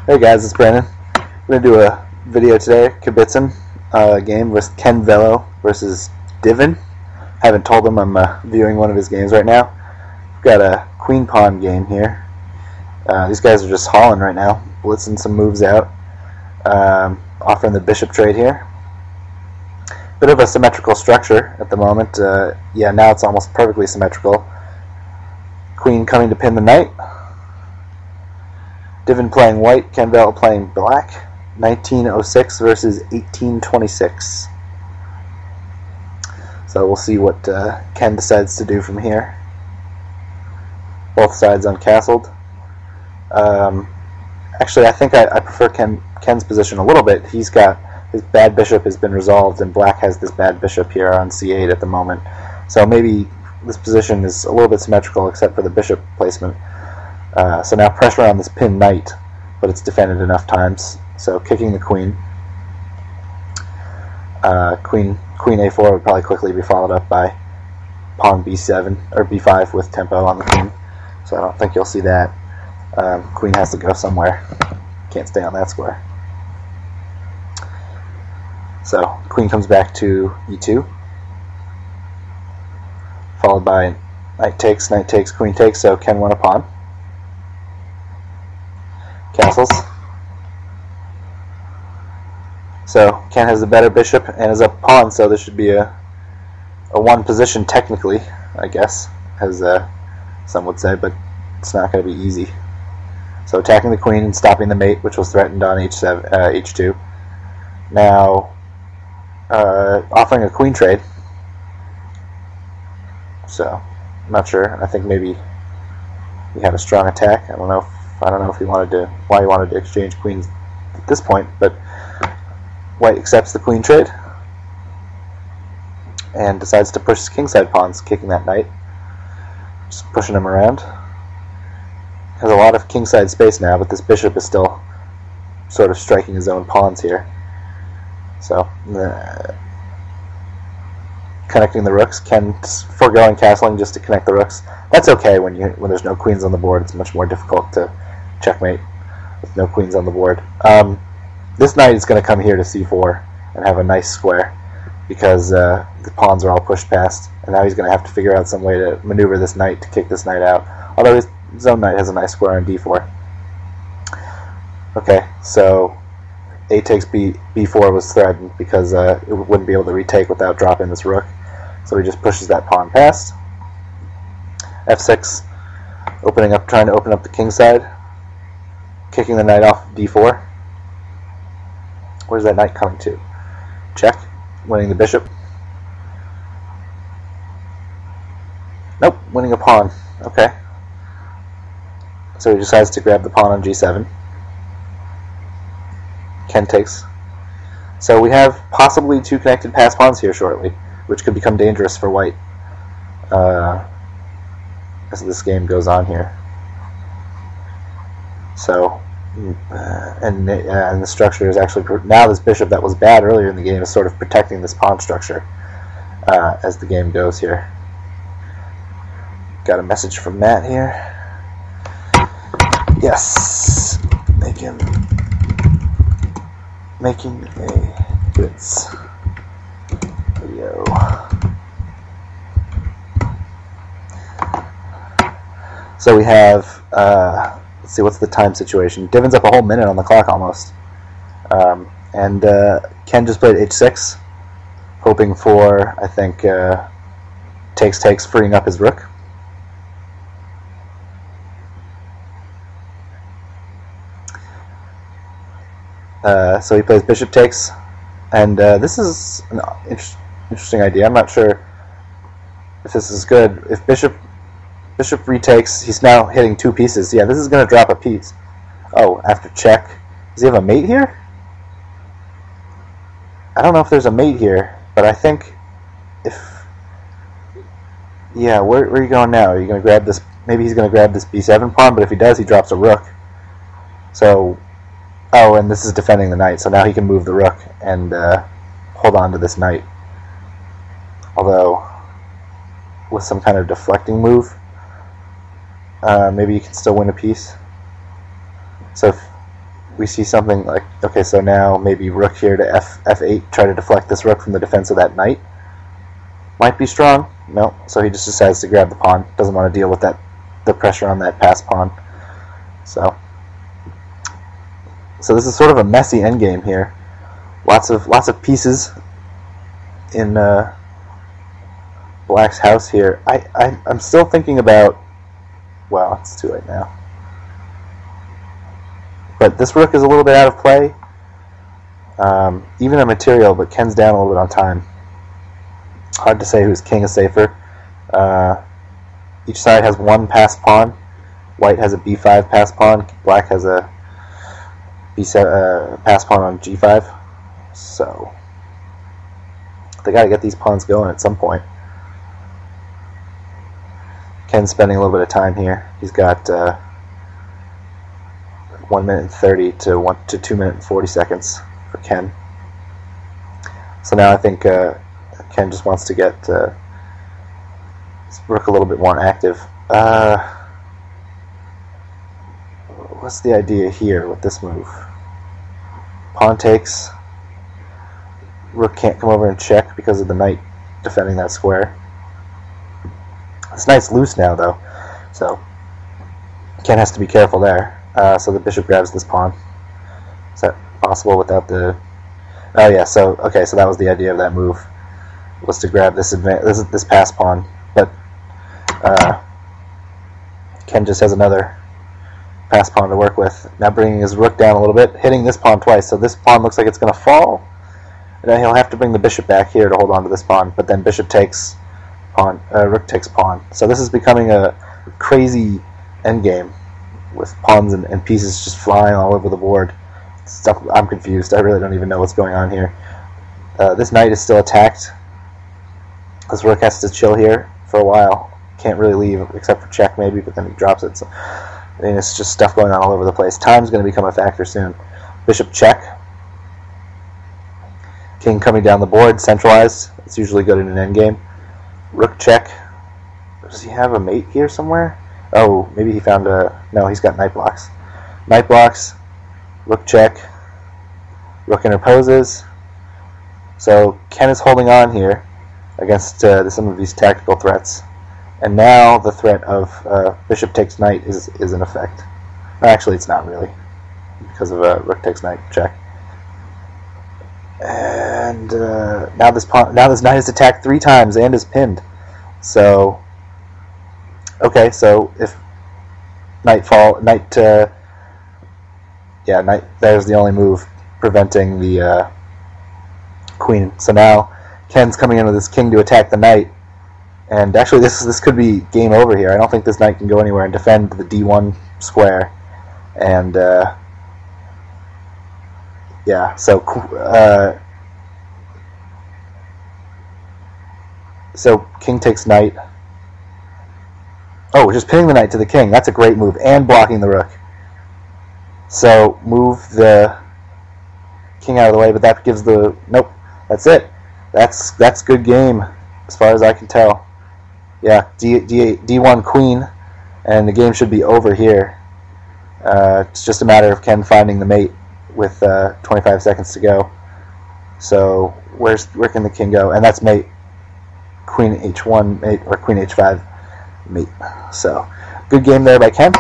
Hey guys, it's Brandon. I'm going to do a video today, Kibitz game with Kenvelo versus Divin. I haven't told him I'm viewing one of his games right now. We've got a queen-pawn game here. These guys are just hauling right now, blitzing some moves out, offering the bishop trade here. Bit of a symmetrical structure at the moment. Yeah, now it's almost perfectly symmetrical. Queen coming to pin the knight. Divin playing white, Kenvelo playing black. 1906 versus 1826. So we'll see what Ken decides to do from here. Both sides uncastled. Actually, I think I prefer Ken's position a little bit. He's got his bad bishop has been resolved, and black has this bad bishop here on c8 at the moment. So maybe this position is a little bit symmetrical except for the bishop placement. So now pressure on this pinned knight, but it's defended enough times. So kicking the queen. Queen a4 would probably quickly be followed up by pawn b7 or b5 with tempo on the queen. So I don't think you'll see that. Queen has to go somewhere. Can't stay on that square. So queen comes back to e2, followed by knight takes, queen takes. So Ken won a pawn. Castles. So Ken has the better bishop and is up pawn, so this should be a one position technically, I guess, as some would say, but it's not going to be easy. So attacking the queen and stopping the mate, which was threatened on h2. Now offering a queen trade. So I'm not sure. I think maybe he had a strong attack. I don't know if he wanted to, why he wanted to exchange queens at this point, but white accepts the queen trade and decides to push his kingside pawns, kicking that knight, just pushing him around. Has a lot of kingside space now, but this bishop is still sort of striking his own pawns here. So connecting the rooks, Ken's foregoing castling just to connect the rooks. That's okay when there's no queens on the board. It's much more difficult to checkmate with no queens on the board. This knight is going to come here to c4 and have a nice square because the pawns are all pushed past, and now he's going to have to figure out some way to maneuver this knight to kick this knight out. Although his own knight has a nice square on d4. Okay, so a takes b4 was threatened because it wouldn't be able to retake without dropping this rook. So he just pushes that pawn past. f6, trying to open up the king side, kicking the knight off d4. Where's that knight coming to? Check, winning the bishop. Nope, winning a pawn. Okay. So he decides to grab the pawn on g7. Ken takes. So we have possibly two connected pass pawns here shortly, which could become dangerous for white as this game goes on here. So, and the structure is actually, now this bishop that was bad earlier in the game is sort of protecting this pawn structure as the game goes here. Got a message from Matt here. Yes, making a Kibitz video. So we have, let's see, what's the time situation? Divin's up a whole minute on the clock almost. And Ken just played h6, hoping for, I think, takes, freeing up his rook. So he plays bishop takes, and this is an interesting idea. I'm not sure if this is good. If bishop retakes, he's now hitting two pieces. Yeah, this is going to drop a piece. Oh, after check. Does he have a mate here? I don't know if there's a mate here, but I think if... Yeah, where are you going now? Are you going to grab this? Maybe he's going to grab this b7 pawn, but if he does, he drops a rook. So... Oh, and this is defending the knight, so now he can move the rook and hold on to this knight. Although, with some kind of deflecting move, maybe you can still win a piece. So we see something like, okay, so now maybe rook here to f8, try to deflect this rook from the defense of that knight. Might be strong. No, so he just decides to grab the pawn. Doesn't want to deal with the pressure on that pass pawn. So this is sort of a messy endgame here. Lots of pieces in Black's house here. I'm still thinking about. Well, it's too late now. But this rook is a little bit out of play. Even a material, but Ken's down a little bit on time. Hard to say whose king is safer. Each side has one passed pawn. White has a b5 passed pawn. Black has a b7 passed pawn on g5. So they got to get these pawns going at some point. Ken's spending a little bit of time here. He's got 1 minute and 30 to 2 minutes and 40 seconds for Ken. So now I think Ken just wants to get his rook a little bit more active. What's the idea here with this move? Pawn takes. Rook can't come over and check because of the knight defending that square. This knight's loose now, though, so Ken has to be careful there. So the bishop grabs this pawn. Is that possible without the... Oh yeah, so okay, so that was the idea of that move, was to grab this pass pawn, but Ken just has another pass pawn to work with. Now bringing his rook down a little bit, hitting this pawn twice, so this pawn looks like it's going to fall. And then he'll have to bring the bishop back here to hold on to this pawn, but then bishop takes pawn, rook takes pawn. So this is becoming a crazy endgame with pawns and pieces just flying all over the board. Stuff, I'm confused. I really don't even know what's going on here. This knight is still attacked. This rook has to chill here for a while. Can't really leave except for check maybe, but then he drops it. So, I mean, it's just stuff going on all over the place. Time's going to become a factor soon. Bishop check. King coming down the board, centralized. It's usually good in an endgame. Rook check. Does he have a mate here somewhere? Oh, maybe he found a... No, he's got knight blocks. Knight blocks. Rook check. Rook interposes. So Ken is holding on here against some of these tactical threats. And now the threat of bishop takes knight is in effect. Actually, it's not really, because of rook takes knight check. And now this knight is attacked 3 times and is pinned. So, okay, so if there's the only move preventing the queen. So now Ken's coming in with his king to attack the knight. And actually, this could be game over here. I don't think this knight can go anywhere and defend the d1 square. And yeah, so king takes knight. Oh, just pinning the knight to the king. That's a great move, and blocking the rook. So move the king out of the way, but that gives the... Nope, that's it. That's good game, as far as I can tell. Yeah, d1 queen, and the game should be over here. It's just a matter of Ken finding the mate with 25 seconds to go. So where can the king go? And that's mate. Queen h1 mate, or queen h5 mate. So good game there by Ken.